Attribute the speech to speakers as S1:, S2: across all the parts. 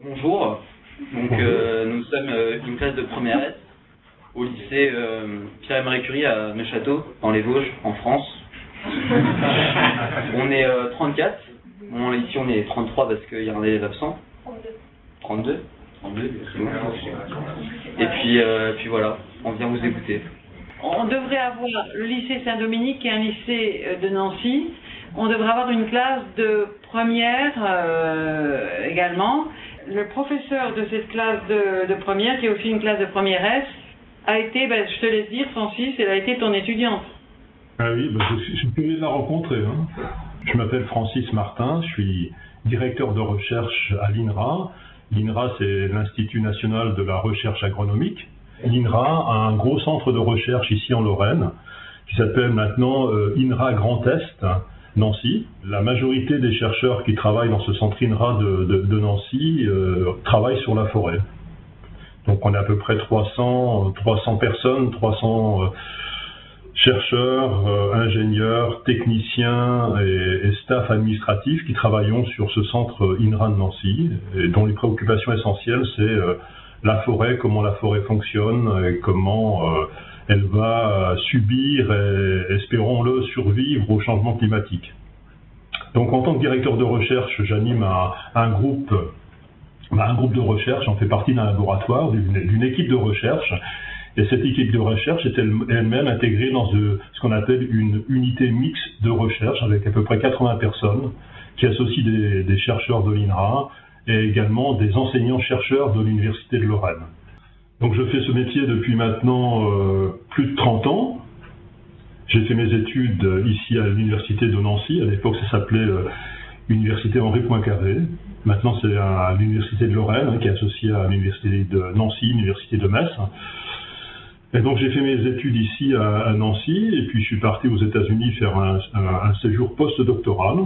S1: Bonjour, donc nous sommes une classe de première S au lycée Pierre et Marie Curie à Neufchâteau, dans les Vosges, en France. On est 34, bon, ici on est 33 parce qu'il y a un élève absent. 32 c'est bon. Et puis voilà, on vient vous écouter.
S2: On devrait avoir le lycée Saint-Dominique qui est un lycée de Nancy. On devrait avoir une classe de première également. Le professeur de cette classe de première, qui est aussi une classe de première S, a été, je te laisse dire, Francis, elle a été ton étudiante.
S3: Ah oui, je suis curieux de la rencontrer. Je m'appelle Francis Martin, je suis directeur de recherche à l'INRA. L'INRA, c'est l'Institut national de la recherche agronomique. L'INRA a un gros centre de recherche ici en Lorraine, qui s'appelle maintenant INRA Grand Est, Nancy. La majorité des chercheurs qui travaillent dans ce centre INRA de Nancy travaillent sur la forêt. Donc on a à peu près 300 personnes, 300 chercheurs, ingénieurs, techniciens et staff administratif qui travaillons sur ce centre INRA de Nancy, et dont les préoccupations essentielles c'est la forêt, comment la forêt fonctionne et comment elle va subir et, espérons-le, survivre au changement climatique. Donc en tant que directeur de recherche, j'anime un groupe de recherche, on fait partie d'un laboratoire, d'une équipe de recherche, et cette équipe de recherche est elle-même intégrée dans ce qu'on appelle une unité mixte de recherche avec à peu près 80 personnes qui associent des chercheurs de l'INRA et également des enseignants-chercheurs de l'Université de Lorraine. Donc je fais ce métier depuis maintenant plus de 30 ans. J'ai fait mes études ici à l'Université de Nancy. À l'époque, ça s'appelait Université Henri Poincaré. Maintenant, c'est à l'Université de Lorraine, qui est associée à l'Université de Nancy, l'Université de Metz. Et donc j'ai fait mes études ici à Nancy, et puis je suis parti aux États-Unis faire un séjour post-doctoral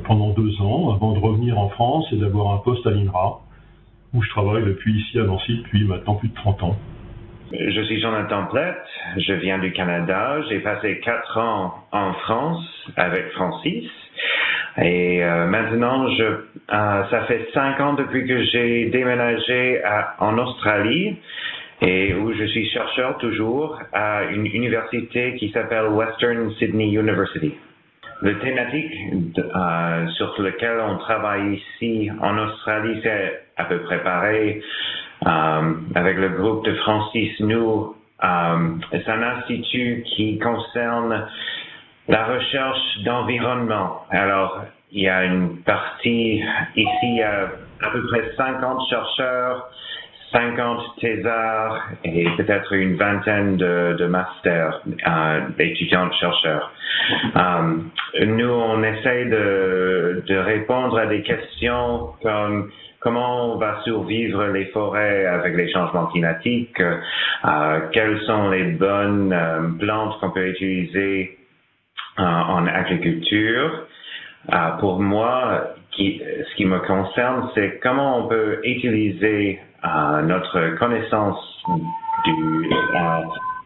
S3: pendant 2 ans, avant de revenir en France et d'avoir un poste à l'INRA, où je travaille depuis ici à Nancy depuis maintenant plus de 30 ans.
S4: Je suis Jonathan Plett, je viens du Canada, j'ai passé 4 ans en France avec Francis, et maintenant ça fait 5 ans depuis que j'ai déménagé en Australie, et où je suis chercheur toujours à une université qui s'appelle Western Sydney University. Le thématique sur lequel on travaille ici en Australie, c'est à peu près pareil. Avec le groupe de Francis, c'est un institut qui concerne la recherche d'environnement. Alors, il y a une partie ici, il y a à peu près 50 chercheurs, 50 thésards et peut-être une vingtaine de masters d'étudiants-chercheurs. Nous, on essaie de répondre à des questions comme comment on va survivre les forêts avec les changements climatiques, quelles sont les bonnes plantes qu'on peut utiliser en agriculture. Pour moi, ce qui me concerne, c'est comment on peut utiliser notre connaissance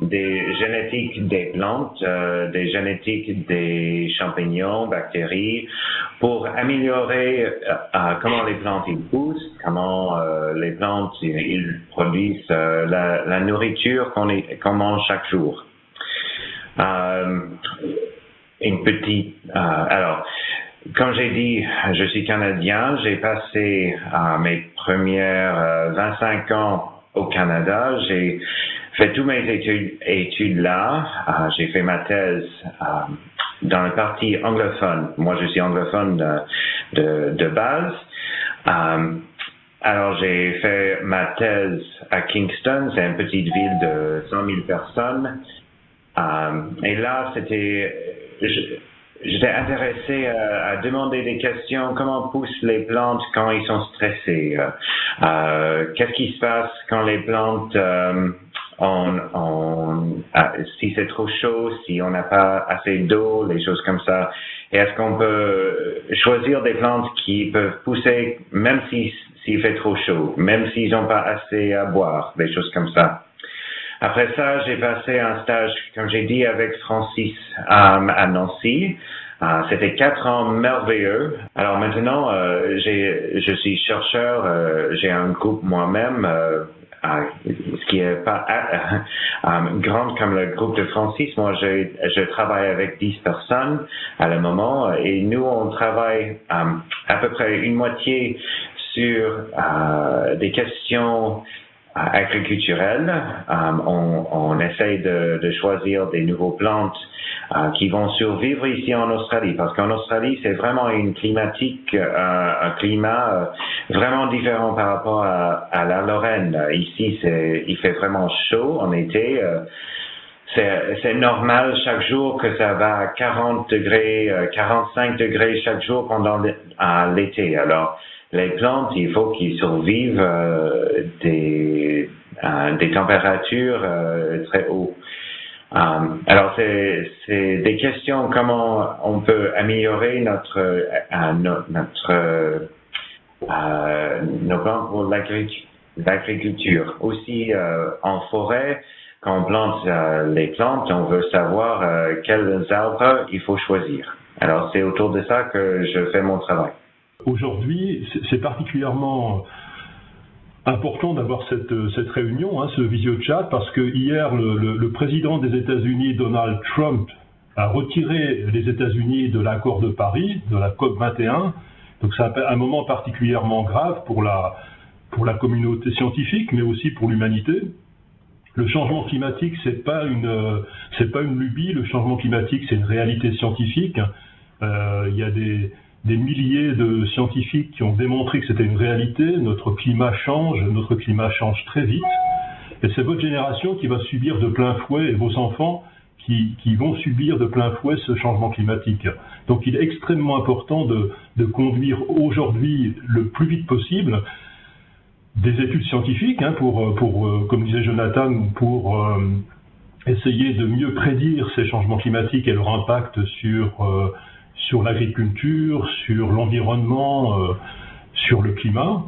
S4: des génétiques des plantes, des génétiques des champignons, bactéries, pour améliorer comment les plantes ils poussent, comment les plantes ils produisent la nourriture qu'on mange chaque jour. Alors, comme j'ai dit, je suis Canadien, j'ai passé mes premières 25 ans au Canada, j'ai fait tous mes études là, j'ai fait ma thèse dans la partie anglophone. Moi, je suis anglophone de base. Alors, j'ai fait ma thèse à Kingston, c'est une petite ville de 100 000 personnes. Et là, j'étais intéressé à demander des questions, comment poussent les plantes quand ils sont stressés, qu'est-ce qui se passe quand les plantes, si c'est trop chaud, si on n'a pas assez d'eau, les choses comme ça, et est-ce qu'on peut choisir des plantes qui peuvent pousser même s'il fait trop chaud, même s'ils n'ont pas assez à boire, des choses comme ça. Après ça, j'ai passé un stage, comme j'ai dit, avec Francis à Nancy. C'était 4 ans merveilleux. Alors maintenant, je suis chercheur, j'ai un groupe moi-même, ce qui est pas grand comme le groupe de Francis. Moi, je travaille avec 10 personnes à le moment et nous, on travaille à peu près une moitié sur des questions agriculturelles. On essaye de choisir des nouvelles plantes qui vont survivre ici en Australie, parce qu'en Australie, c'est vraiment un climat vraiment différent par rapport à la Lorraine. Ici, il fait vraiment chaud en été. C'est normal chaque jour que ça va à 40 degrés, 45 degrés chaque jour pendant l'été. Alors, les plantes, il faut qu'ils survivent des températures très hautes. Alors, c'est des questions comment on peut améliorer nos plantes pour l'agriculture. Aussi, en forêt, quand on plante les plantes, on veut savoir quels arbres il faut choisir. Alors, c'est autour de ça que je fais mon travail.
S3: Aujourd'hui, c'est particulièrement important d'avoir cette réunion, ce visio-chat, parce que hier, le président des États-Unis, Donald Trump, a retiré les États-Unis de l'accord de Paris, de la COP 21. Donc c'est un moment particulièrement grave pour la communauté scientifique, mais aussi pour l'humanité. Le changement climatique, c'est pas une lubie. Le changement climatique, c'est une réalité scientifique. Il y a des milliers de scientifiques qui ont démontré que c'était une réalité. Notre climat change très vite. Et c'est votre génération qui va subir de plein fouet, et vos enfants qui vont subir de plein fouet ce changement climatique. Donc il est extrêmement important de conduire aujourd'hui le plus vite possible des études scientifiques pour comme disait Jonathan, pour essayer de mieux prédire ces changements climatiques et leur impact sur l'agriculture, sur l'environnement, sur le climat.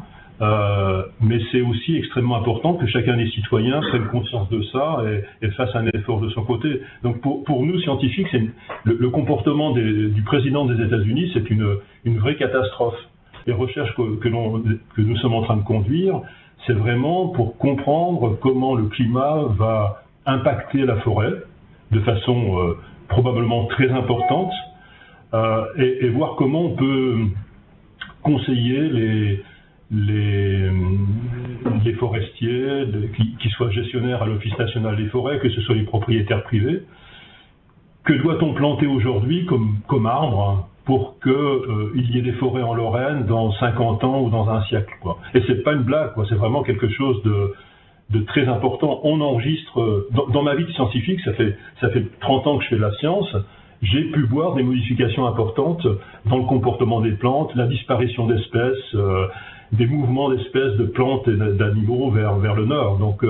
S3: Mais c'est aussi extrêmement important que chacun des citoyens prenne conscience de ça et fasse un effort de son côté. Donc pour nous, scientifiques, le comportement du président des États-Unis, c'est une vraie catastrophe. Les recherches que nous sommes en train de conduire, c'est vraiment pour comprendre comment le climat va impacter la forêt de façon probablement très importante, et voir comment on peut conseiller les forestiers qui soient gestionnaires à l'Office national des forêts, que ce soit les propriétaires privés. Que doit-on planter aujourd'hui comme arbre pour qu'il y ait des forêts en Lorraine dans 50 ans ou dans un siècle, quoi. Et c'est pas une blague, quoi. C'est vraiment quelque chose de très important. On enregistre dans ma vie de scientifique, ça fait 30 ans que je fais de la science. J'ai pu voir des modifications importantes dans le comportement des plantes, la disparition d'espèces, des mouvements d'espèces de plantes et d'animaux vers le nord. Donc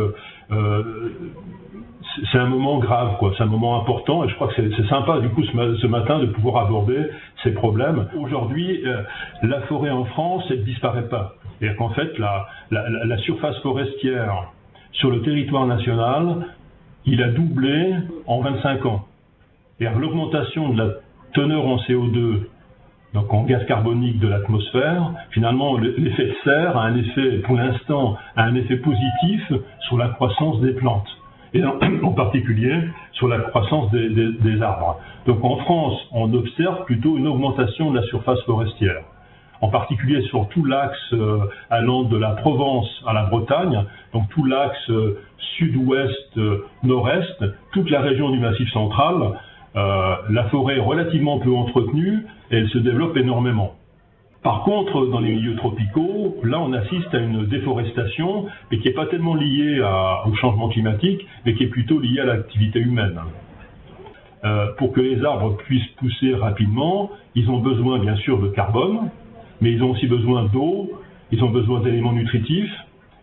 S3: c'est un moment grave, quoi. C'est un moment important, et je crois que c'est sympa du coup ce matin de pouvoir aborder ces problèmes. Aujourd'hui, la forêt en France, elle ne disparaît pas. C'est-à-dire qu'en fait, la surface forestière sur le territoire national, il a doublé en 25 ans. Et l'augmentation de la teneur en CO2, donc en gaz carbonique de l'atmosphère, finalement l'effet de serre a un effet, pour l'instant, un effet positif sur la croissance des plantes, et en particulier sur la croissance des arbres. Donc en France, on observe plutôt une augmentation de la surface forestière, en particulier sur tout l'axe allant de la Provence à la Bretagne, donc tout l'axe sud-ouest, nord-est, toute la région du Massif central. La forêt est relativement peu entretenue et elle se développe énormément. Par contre, dans les milieux tropicaux, là on assiste à une déforestation, mais qui n'est pas tellement liée au changement climatique, mais qui est plutôt liée à l'activité humaine. Pour que les arbres puissent pousser rapidement, ils ont besoin bien sûr de carbone, mais ils ont aussi besoin d'eau, ils ont besoin d'éléments nutritifs.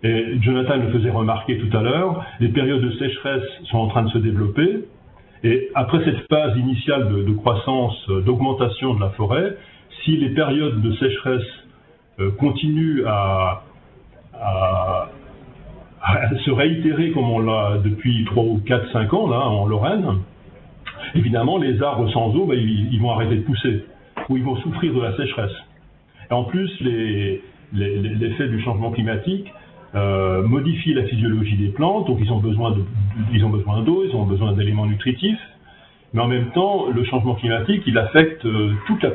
S3: Et Jonathan le faisait remarquer tout à l'heure, les périodes de sécheresse sont en train de se développer. Et après cette phase initiale de croissance, d'augmentation de la forêt, si les périodes de sécheresse continuent à se réitérer comme on l'a depuis 3 ou 4, 5 ans là, en Lorraine, évidemment, les arbres sans eau, ben, ils vont arrêter de pousser, ou ils vont souffrir de la sécheresse. Et en plus, l'effet du changement climatique modifie la physiologie des plantes, donc ils ont besoin d'eau, ils ont besoin d'éléments nutritifs, mais en même temps, le changement climatique, il affecte toute la